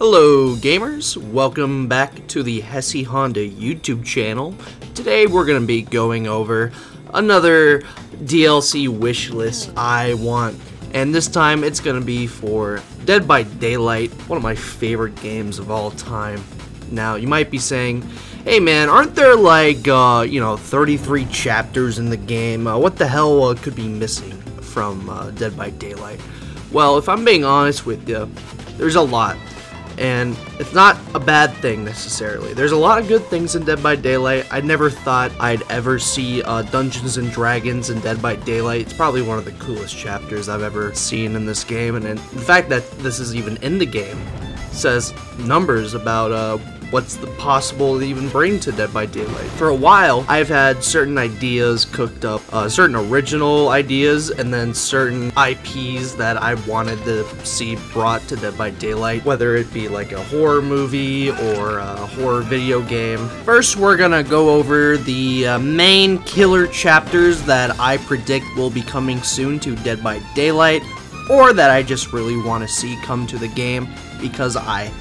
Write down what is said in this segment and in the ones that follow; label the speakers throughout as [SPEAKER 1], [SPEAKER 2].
[SPEAKER 1] Hello gamers, welcome back to the Hesse Honda YouTube channel. Today we're going to be going over another DLC wish list I want, and this time it's going to be for Dead by Daylight, one of my favorite games of all time. Now you might be saying, hey man, aren't there like 33 chapters in the game? What the hell could be missing from Dead by Daylight? Well, if I'm being honest with you, there's a lot. And it's not a bad thing necessarily. There's a lot of good things in Dead by Daylight. I never thought I'd ever see Dungeons and Dragons in Dead by Daylight. It's probably one of the coolest chapters I've ever seen in this game, and in fact that this is even in the game says numbers about what's the possible to even bring to Dead by Daylight. For a while, I've had certain ideas cooked up, certain original ideas, and then certain IPs that I wanted to see brought to Dead by Daylight, whether it be like a horror movie or a horror video game. First, we're gonna go over the main killer chapters that I predict will be coming soon to Dead by Daylight, or that I just really want to see come to the game because I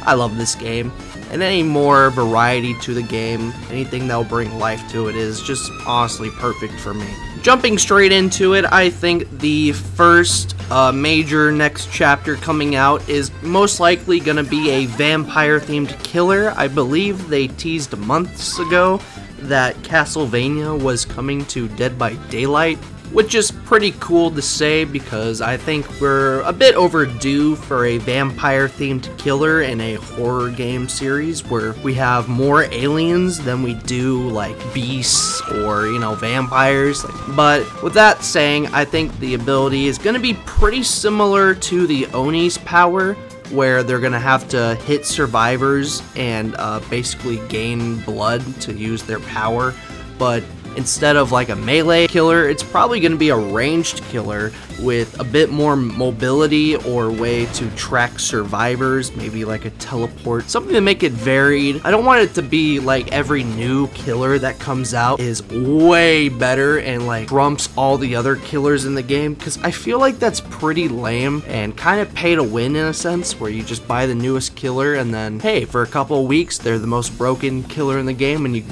[SPEAKER 1] love this game. And any more variety to the game, anything that'll bring life to it is just honestly perfect for me. Jumping straight into it, I think the first major next chapter coming out is most likely gonna be a vampire-themed killer. I believe they teased months ago that Castlevania was coming to Dead by Daylight, which is pretty cool to say because I think we're a bit overdue for a vampire-themed killer in a horror game series where we have more aliens than we do like beasts or, vampires. But with that saying, I think the ability is going to be pretty similar to the Oni's power, where they're going to have to hit survivors and basically gain blood to use their power, but instead of like a melee killer, it's probably going to be a ranged killer with a bit more mobility or way to track survivors, maybe like a teleport, something to make it varied. I don't want it to be like every new killer that comes out is way better and like trumps all the other killers in the game, because I feel like that's pretty lame and kind of pay to win in a sense, where you just buy the newest killer and then, hey, for a couple of weeks they're the most broken killer in the game and you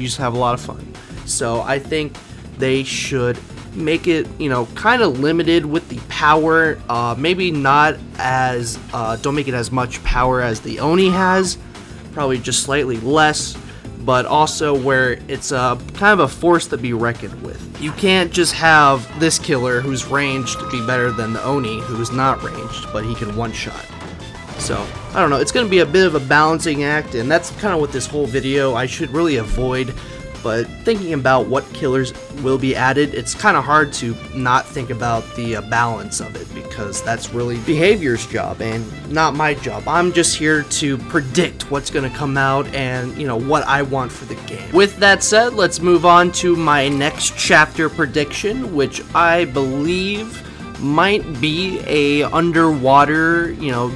[SPEAKER 1] just have a lot of fun. So I think they should make it, kind of limited with the power. Maybe not as, don't make it as much power as the Oni has. Probably just slightly less, but also where it's kind of a force to be reckoned with. You can't just have this killer who's ranged be better than the Oni who's not ranged, but he can one-shot. So, I don't know, it's going to be a bit of a balancing act, and that's kind of what this whole video I should really avoid. But thinking about what killers will be added, it's kind of hard to not think about the balance of it, because that's really Behavior's job and not my job. I'm just here to predict what's going to come out and, what I want for the game. With that said, let's move on to my next chapter prediction, which I believe might be a underwater,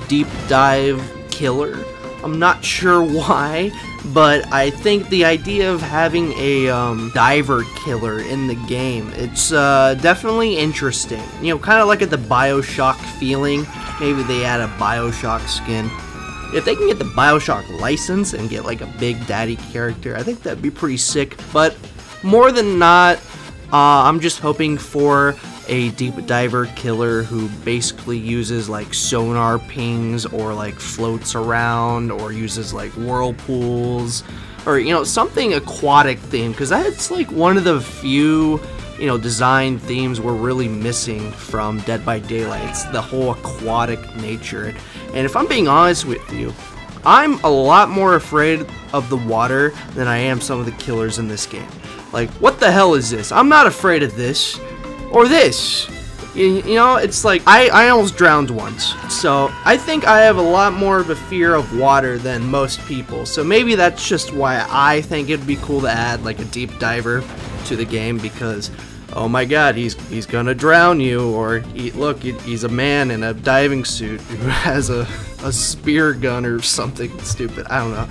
[SPEAKER 1] deep dive killer. I'm not sure why, but I think the idea of having a diver killer in the game, it's definitely interesting. Kind of like at the BioShock feeling. Maybe they add a BioShock skin. If they can get the BioShock license and get like a Big Daddy character, I think that'd be pretty sick. But more than not, I'm just hoping for a deep diver killer who basically uses like sonar pings or like floats around or uses like whirlpools or something aquatic themed, because that's like one of the few design themes we're really missing from Dead by Daylight. It's the whole aquatic nature, and if I'm being honest with you, I'm a lot more afraid of the water than I am some of the killers in this game. Like, what the hell is this? I'm not afraid of this or this. It's like I almost drowned once, so I think I have a lot more of a fear of water than most people. So maybe that's just why I think it'd be cool to add like a deep diver to the game, because oh my god, he's gonna drown you, or look, he's a man in a diving suit who has a spear gun or something stupid. I don't know.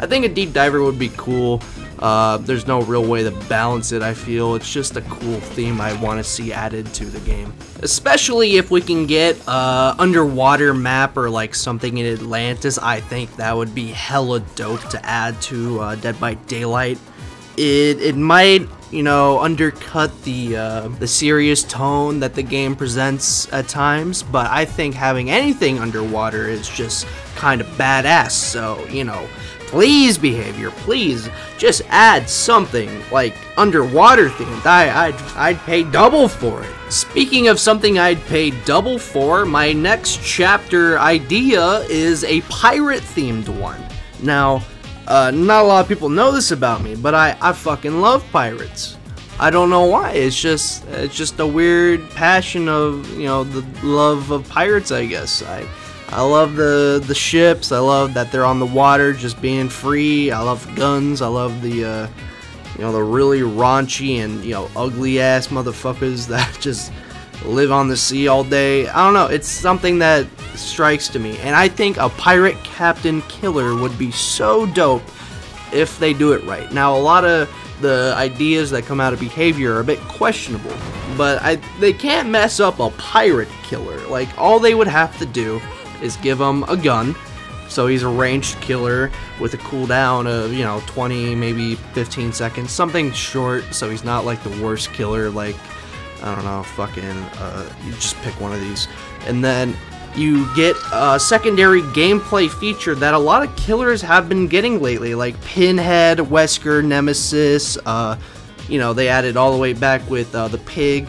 [SPEAKER 1] I think a deep diver would be cool. There's no real way to balance it, I feel. It's just a cool theme I want to see added to the game. Especially if we can get underwater map or like something in Atlantis. I think that would be hella dope to add to Dead by Daylight. It might, you know, undercut the serious tone that the game presents at times, but I think having anything underwater is just kind of badass. So, you know, please, Behavior, please just add something like underwater themed. I'd pay double for it. Speaking of something I'd pay double for, my next chapter idea is a pirate themed one. Now, not a lot of people know this about me, but I fucking love pirates. I don't know why. It's just a weird passion of, you know, the love of pirates, I guess. I love the ships. I love that they're on the water, just being free. I love guns. I love the you know, the really raunchy and, you know, ugly ass motherfuckers that just live on the sea all day. I don't know. It's something that strikes to me, and I think a pirate captain killer would be so dope if they do it right. Now, a lot of the ideas that come out of Behavior are a bit questionable, but they can't mess up a pirate killer. Like, all they would have to do is give him a gun, so he's a ranged killer with a cooldown of, you know, 20, maybe 15 seconds, something short, so he's not like the worst killer, like, I don't know, fucking, you just pick one of these, and then you get a secondary gameplay feature that a lot of killers have been getting lately, like Pinhead, Wesker, Nemesis. You know, they added all the way back with the pig.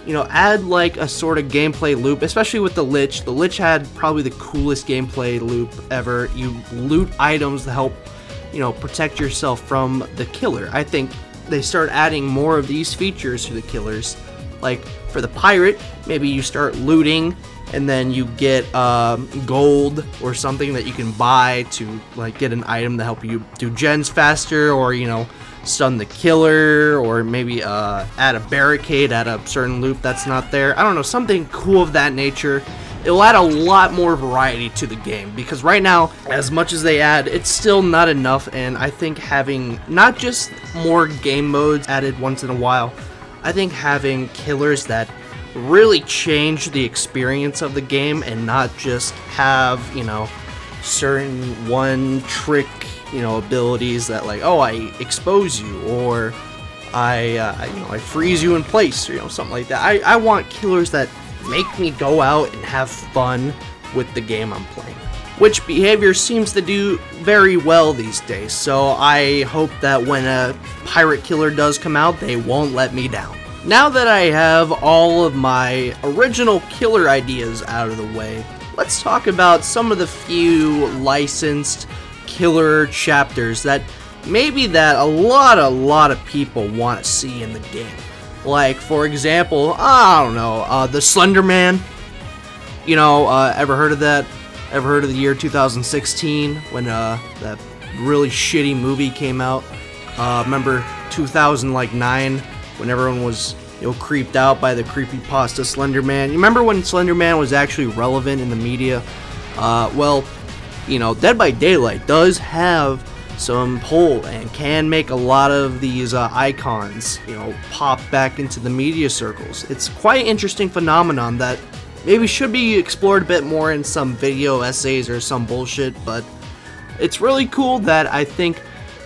[SPEAKER 1] You know, add like a sort of gameplay loop, especially with the Lich. The Lich had probably the coolest gameplay loop ever. You loot items to help, you know, protect yourself from the killer. I think they start adding more of these features to the killers. Like for the pirate, maybe you start looting, and then you get gold or something that you can buy to like get an item to help you do gens faster, or, you know, stun the killer, or maybe add a barricade at a certain loop that's not there. I don't know, something cool of that nature. It'll add a lot more variety to the game, because right now, as much as they add, it's still not enough, and I think having not just more game modes added once in a while, I think having killers that really change the experience of the game and not just have, you know, certain one trick, you know, abilities that like, oh, I expose you, or you know, I freeze you in place, or, you know, something like that. I want killers that make me go out and have fun with the game I'm playing, which Behavior seems to do very well these days. So I hope that when a pirate killer does come out, they won't let me down. Now that I have all of my original killer ideas out of the way, let's talk about some of the few licensed killer chapters that maybe that a lot of people want to see in the game. Like, for example, I don't know, the Slender Man. You know, ever heard of that? Ever heard of the year 2016 when that really shitty movie came out? Remember 2009 when everyone was, you know, creeped out by the creepypasta Slender Man? You remember when Slender Man was actually relevant in the media? Well, you know, Dead by Daylight does have some pull and can make a lot of these icons, you know, pop back into the media circles. It's quite an interesting phenomenon that maybe should be explored a bit more in some video essays or some bullshit, but it's really cool that I think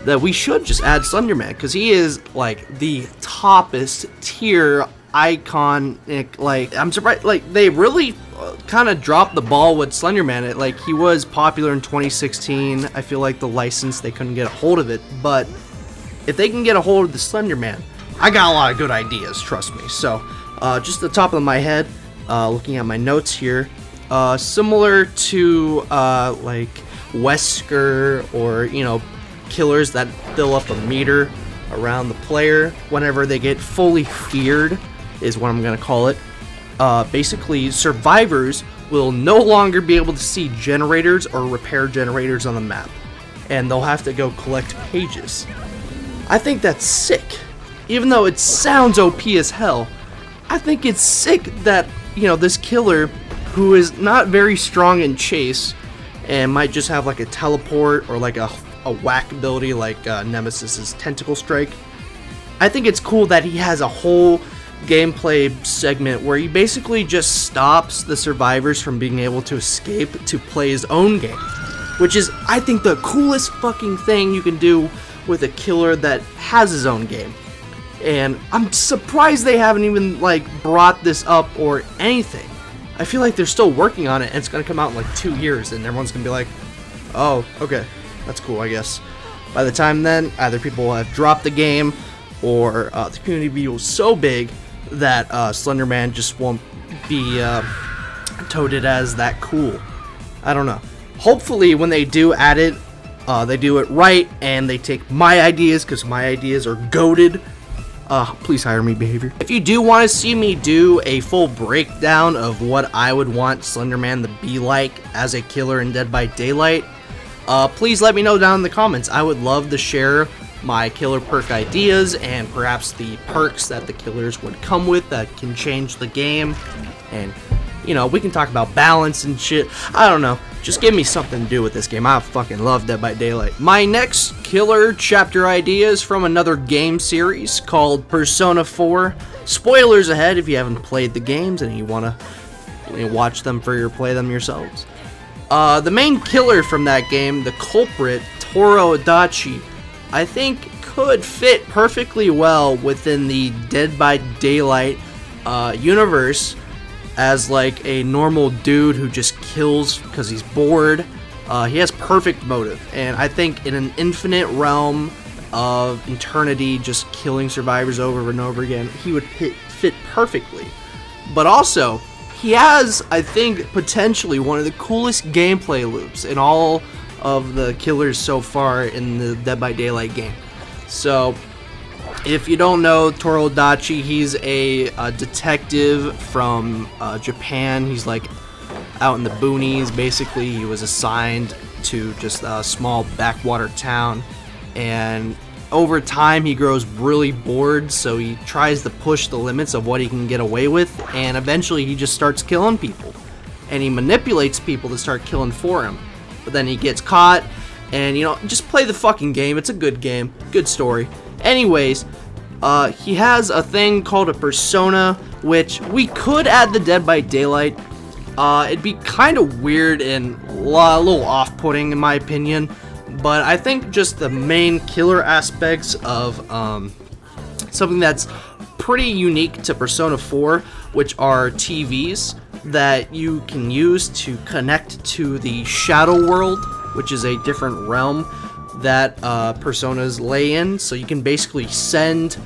[SPEAKER 1] that we should just add Slender Man, because he is like the toppest tier icon. Like, I'm surprised, like, they really kind of dropped the ball with Slender Man. Like, he was popular in 2016. I feel like the license, they couldn't get a hold of it, but if they can get a hold of the Slender Man, I got a lot of good ideas, trust me. So just the top of my head, looking at my notes here, similar to like Wesker, or, you know, killers that fill up a meter around the player whenever they get fully feared, is what I'm gonna call it. Basically, survivors will no longer be able to see generators or repair generators on the map, and they'll have to go collect pages. I think that's sick. Even though it sounds OP as hell, I think it's sick that, you know, this killer, who is not very strong in chase and might just have like a teleport or like a a whack ability like Nemesis's Tentacle Strike. I think it's cool that he has a whole gameplay segment where he basically just stops the survivors from being able to escape to play his own game, which is, I think, the coolest fucking thing you can do with a killer that has his own game. And I'm surprised they haven't even like brought this up or anything. I feel like they're still working on it, and it's gonna come out in like 2 years, and everyone's gonna be like, oh, okay, that's cool, I guess. By the time then, either people will have dropped the game, or the community will be so big that Slender Man just won't be touted as that cool. I don't know. Hopefully when they do add it, they do it right, and they take my ideas, because my ideas are goated. Please hire me, Behavior. If you do want to see me do a full breakdown of what I would want Slender Man to be like as a killer in Dead by Daylight, please let me know down in the comments. I would love to share my killer perk ideas and perhaps the perks that the killers would come with that can change the game, and you know, we can talk about balance and shit. I don't know, just give me something to do with this game. I fucking love Dead by Daylight. My next killer chapter idea is from another game series called Persona 4. Spoilers ahead if you haven't played the games and you want to watch them for play them yourselves. The main killer from that game, the culprit, Toru-Adachi, I think could fit perfectly well within the Dead by Daylight universe as like a normal dude who just kills because he's bored. He has perfect motive, and I think in an infinite realm of eternity just killing survivors over and over again, he would fit perfectly. But also, he has, I think, potentially one of the coolest gameplay loops in all of the killers so far in the Dead by Daylight game. So, if you don't know Toru-Adachi, he's a detective from Japan. He's like out in the boonies. Basically, he was assigned to just a small backwater town, and over time he grows really bored, so he tries to push the limits of what he can get away with, and eventually he just starts killing people, and he manipulates people to start killing for him. But then he gets caught, and you know, just play the fucking game. It's a good game, good story. Anyways, he has a thing called a persona, which we could add the Dead by Daylight. It'd be kind of weird and a little off-putting in my opinion, but I think just the main killer aspects of something that's pretty unique to Persona 4, which are TVs that you can use to connect to the Shadow World, which is a different realm that personas lay in. So you can basically send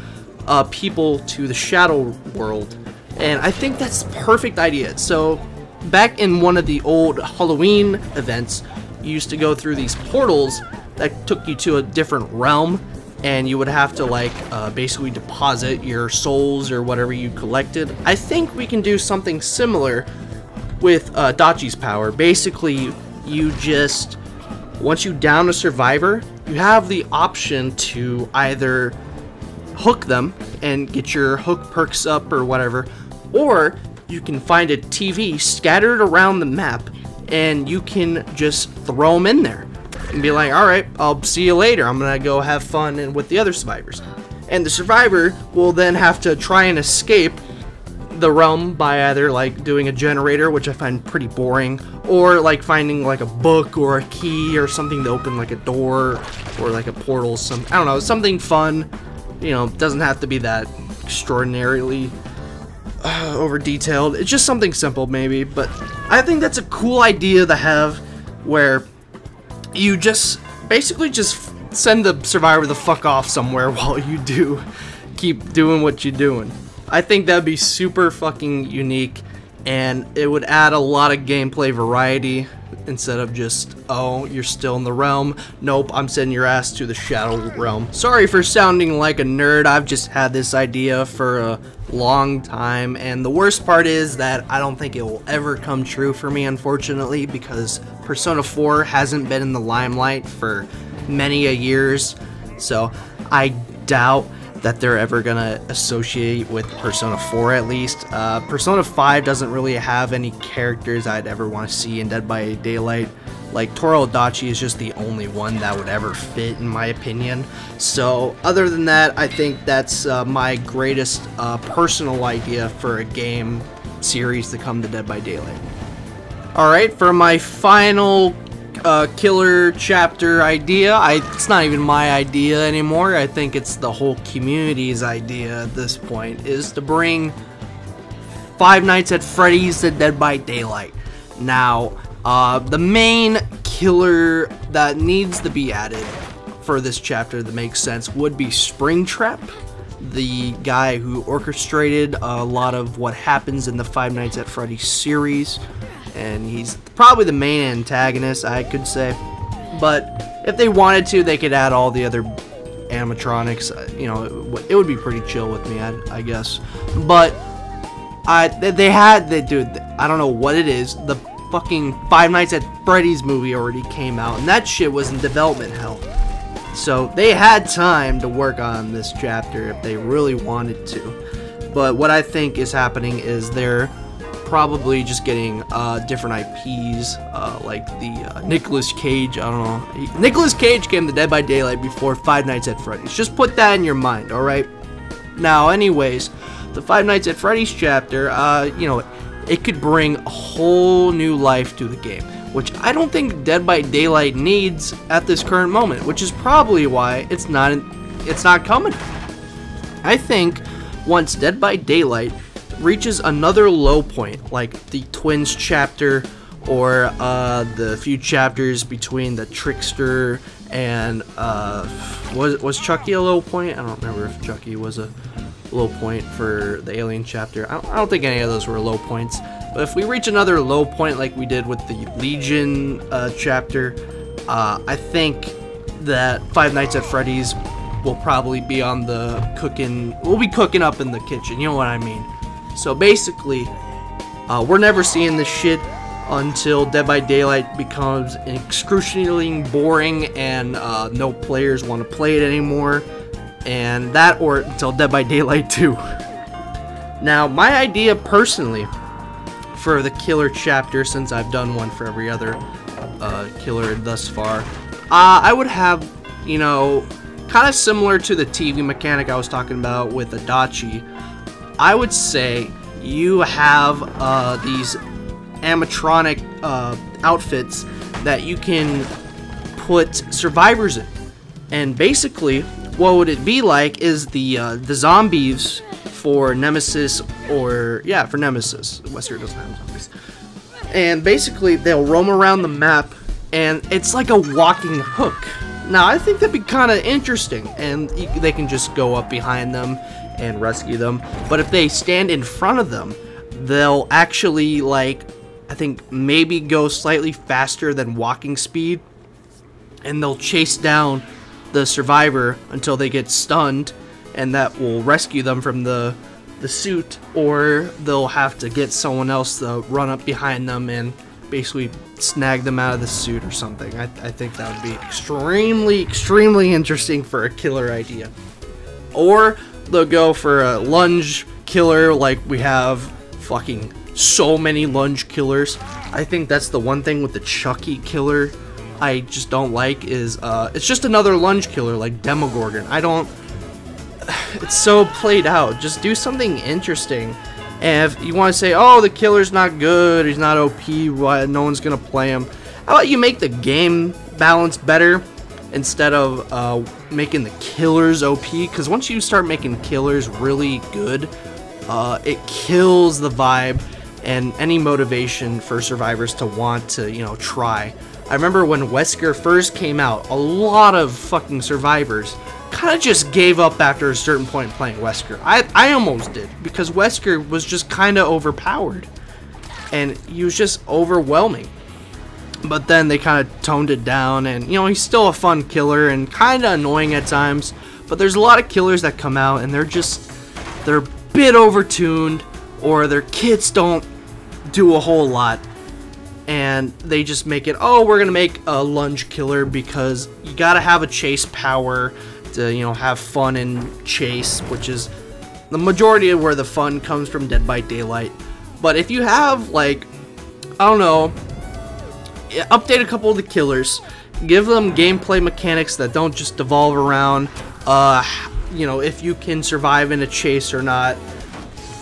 [SPEAKER 1] people to the Shadow World, and I think that's the perfect idea. So back in one of the old Halloween events, you used to go through these portals that took you to a different realm, and you would have to like basically deposit your souls or whatever you collected. I think we can do something similar with Dachi's power. Basically, you just, once you down a survivor, you have the option to either hook them and get your hook perks up or whatever, or you can find a TV scattered around the map and you can just throw them in there and be like, alright, I'll see you later, I'm gonna go have fun with the other survivors. And the survivor will then have to try and escape the realm by either like doing a generator, which I find pretty boring, or like finding like a book or a key or something to open like a door or like a portal, I don't know, something fun. You know, doesn't have to be that extraordinarily over detailed. It's just something simple maybe, but I think that's a cool idea to have, where you just basically just send the survivor the fuck off somewhere while you do keep doing what you're doing. I think that'd be super fucking unique, and it would add a lot of gameplay variety instead of just, oh, you're still in the realm. Nope, I'm sending your ass to the Shadow Realm. Sorry for sounding like a nerd. I've just had this idea for a long time, and the worst part is that I don't think it will ever come true for me, unfortunately, because Persona 4 hasn't been in the limelight for many a years, so I doubt that they're ever gonna associate with Persona 4 at least. Persona 5 doesn't really have any characters I'd ever want to see in Dead by Daylight. Like, Toru Adachi is just the only one that would ever fit, in my opinion. So, other than that, I think that's my greatest personal idea for a game series to come to Dead by Daylight. Alright, for my final killer chapter idea, it's not even my idea anymore. I think it's the whole community's idea at this point, is to bring Five Nights at Freddy's to Dead by Daylight. Now, the main killer that needs to be added for this chapter that makes sense would be Springtrap, the guy who orchestrated a lot of what happens in the Five Nights at Freddy's series, and he's probably the main antagonist, I could say. But if they wanted to, they could add all the other animatronics. You know, it would be pretty chill with me, I guess. But dude, I don't know what it is. The fucking Five Nights at Freddy's movie already came out, and that shit was in development hell. So they had time to work on this chapter if they really wanted to. But what I think is happening is they're probably just getting different IPs, like the Nicolas Cage. I don't know. Nicolas Cage came to Dead by Daylight before Five Nights at Freddy's. Just put that in your mind, alright? Now, anyways, the Five Nights at Freddy's chapter, you know, it could bring a whole new life to the game, which I don't think Dead by Daylight needs at this current moment, which is probably why it's not coming. I think once Dead by Daylight reaches another low point, like the Twins chapter, or the few chapters between the Trickster and was Chucky a low point? I don't remember if Chucky was a low point for the Alien chapter. I don't think any of those were low points. But if we reach another low point like we did with the Legion chapter, I think that Five Nights at Freddy's will probably be on the we'll be cooking up in the kitchen, you know what I mean. So basically, we're never seeing this shit until Dead by Daylight becomes excruciatingly boring and no players want to play it anymore. And that, or until Dead by Daylight 2. Now, my idea personally for the killer chapter, since I've done one for every other killer thus far, I would have, you know, kind of similar to the TV mechanic I was talking about with Adachi. I would say you have these animatronic outfits that you can put survivors in, and basically what would it be like is the zombies for Nemesis, or yeah, for Nemesis. Wesker doesn't have zombies, and basically they'll roam around the map, and it's like a walking hook. Now I think that'd be kind of interesting, and they can just go up behind them and rescue them. But if they stand in front of them, they'll actually, like, I think maybe go slightly faster than walking speed, and they'll chase down the survivor until they get stunned, and that will rescue them from the suit, or they'll have to get someone else to run up behind them and basically snag them out of the suit or something. I think that would be extremely interesting for a killer idea. Or they'll go for a lunge killer, like we have fucking so many lunge killers. I think that's the one thing with the Chucky killer I just don't like, is it's just another lunge killer like Demogorgon. It's so played out. Just do something interesting. And if you want to say, oh, the killer's not good, he's not OP, why no one's gonna play him, how about you make the game balance better instead of making the killers OP? Because once you start making killers really good, it kills the vibe and any motivation for survivors to want to, you know, try. I remember when Wesker first came out, a lot of fucking survivors kind of just gave up after a certain point playing Wesker. I almost did, because Wesker was just kind of overpowered, and he was just overwhelming. But then they kind of toned it down, and, you know, he's still a fun killer and kind of annoying at times, but there's a lot of killers that come out and they're a bit overtuned, or their kits don't do a whole lot, and they just make it, oh, we're gonna make a lunge killer because you gotta have a chase power to, you know, have fun in chase, which is the majority of where the fun comes from Dead by Daylight. But if you have, like, I don't know, update a couple of the killers, give them gameplay mechanics that don't just devolve around, you know, if you can survive in a chase or not.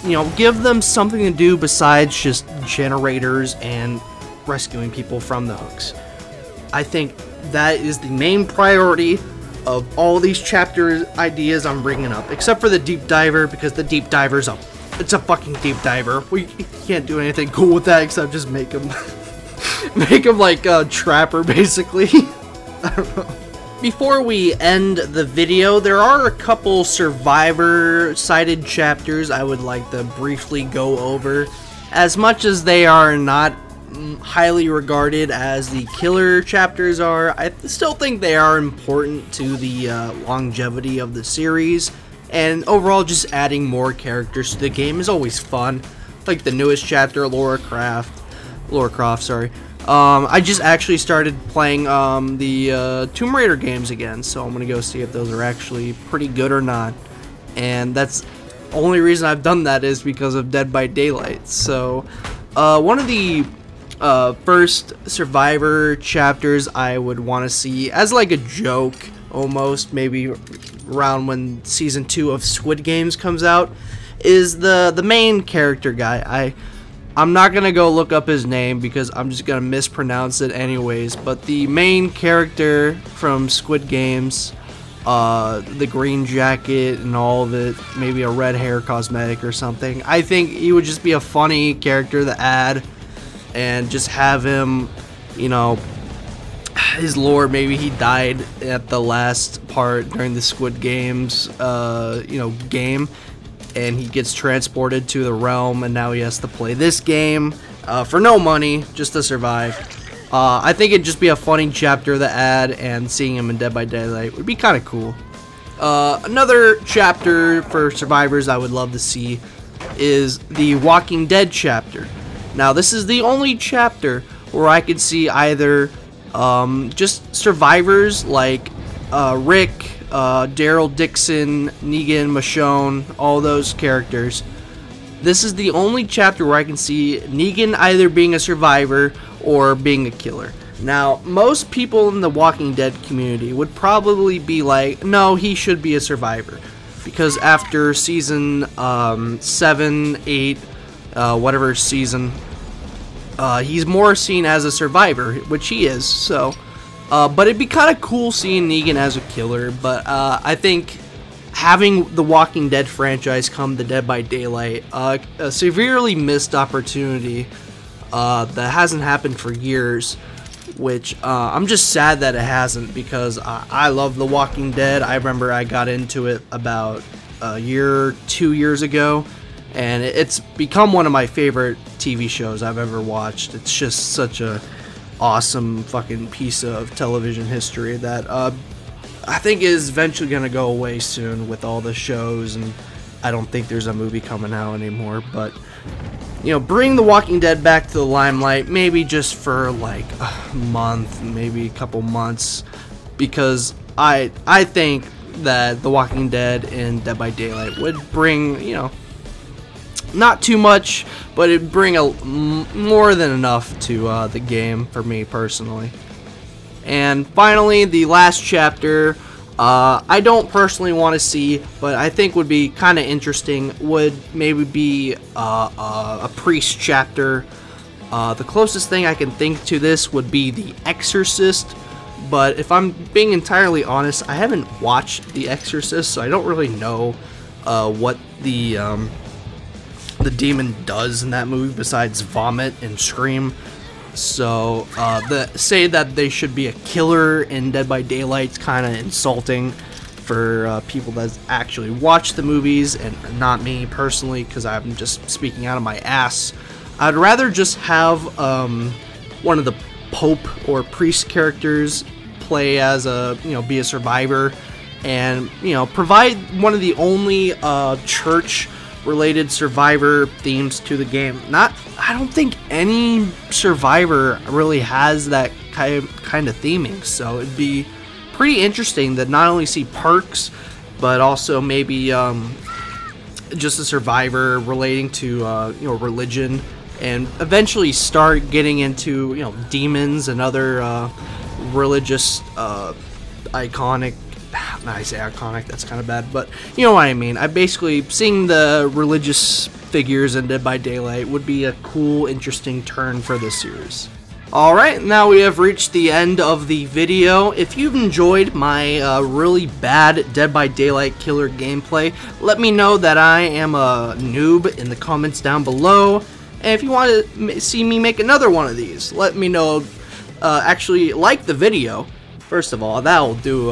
[SPEAKER 1] You know, give them something to do besides just generators and rescuing people from the hooks. I think that is the main priority of all these chapter ideas I'm bringing up, except for the deep diver, because the deep diver's it's a fucking deep diver. We can't do anything cool with that except just make him make him like a trapper, basically. I don't know. Before we end the video, there are a couple survivor-sided chapters I would like to briefly go over. As much as they are not highly regarded as the killer chapters are, I still think they are important to the longevity of the series. And overall, just adding more characters to the game is always fun. Like the newest chapter, Lara Croft, sorry. I just actually started playing the Tomb Raider games again, so I'm gonna go see if those are actually pretty good or not. And that's the only reason I've done that is because of Dead by Daylight. So one of the first Survivor chapters I would want to see as like a joke, almost maybe around when season 2 of Squid Games comes out, is the main character guy. I'm not gonna go look up his name because I'm just gonna mispronounce it anyways, but the main character from Squid Games, the green jacket and all of it, maybe a red hair cosmetic or something, I think he would just be a funny character to add and just have him, you know, his lore, maybe he died at the last part during the Squid Games you know, game, and he gets transported to the realm, and now he has to play this game for no money, just to survive. I think it'd just be a funny chapter to add, and seeing him in Dead by Daylight would be kind of cool. Another chapter for survivors I would love to see is the Walking Dead chapter. Now, this is the only chapter where I could see either just survivors like Rick, Daryl Dixon, Negan, Michonne, all those characters. This is the only chapter where I can see Negan either being a survivor or being a killer. Now, most people in the Walking Dead community would probably be like, no, he should be a survivor. Because after season 7, 8, whatever season, he's more seen as a survivor, which he is, so... but it'd be kind of cool seeing Negan as a killer, but I think having the Walking Dead franchise come to Dead by Daylight, a severely missed opportunity that hasn't happened for years, which I'm just sad that it hasn't, because I love the Walking Dead. I remember I got into it about a year, 2 years ago, and it's become one of my favorite TV shows I've ever watched. It's just such a awesome fucking piece of television history that I think is eventually gonna go away soon with all the shows, and I don't think there's a movie coming out anymore. But you know, bring The Walking Dead back to the limelight, maybe just for like a month, maybe a couple months, because I think that The Walking Dead and Dead by Daylight would bring, you know, not too much, but it'd bring more than enough to the game for me personally. And finally, the last chapter, I don't personally want to see, but I think would be kind of interesting, would maybe be a priest chapter. The closest thing I can think to this would be The Exorcist, but if I'm being entirely honest, I haven't watched The Exorcist, so I don't really know what the demon does in that movie besides vomit and scream. So say that they should be a killer in Dead by Daylight's kind of insulting for people that actually watch the movies, and not me personally, because I'm just speaking out of my ass. I'd rather just have one of the Pope or priest characters play as a, you know, be a survivor, and, you know, provide one of the only church related survivor themes to the game. I don't think any survivor really has that kind of theming, so it'd be pretty interesting to not only see perks, but also maybe just a survivor relating to you know, religion and eventually start getting into, you know, demons and other religious iconic. I say iconic, that's kind of bad, but you know what I mean. I basically, seeing the religious figures in Dead by Daylight would be a cool, interesting turn for this series. Alright, now we have reached the end of the video. If you've enjoyed my really bad Dead by Daylight killer gameplay, let me know that I am a noob in the comments down below. And if you want to see me make another one of these, let me know. Actually, like the video. First of all, that'll do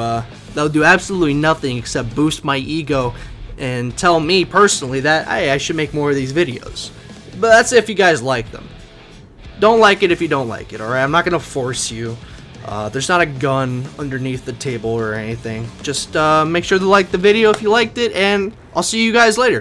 [SPEAKER 1] absolutely nothing except boost my ego and tell me personally that hey, I should make more of these videos. But that's if you guys like them. Don't like it if you don't like it, alright? I'm not gonna force you. There's not a gun underneath the table or anything. Just make sure to like the video if you liked it, and I'll see you guys later.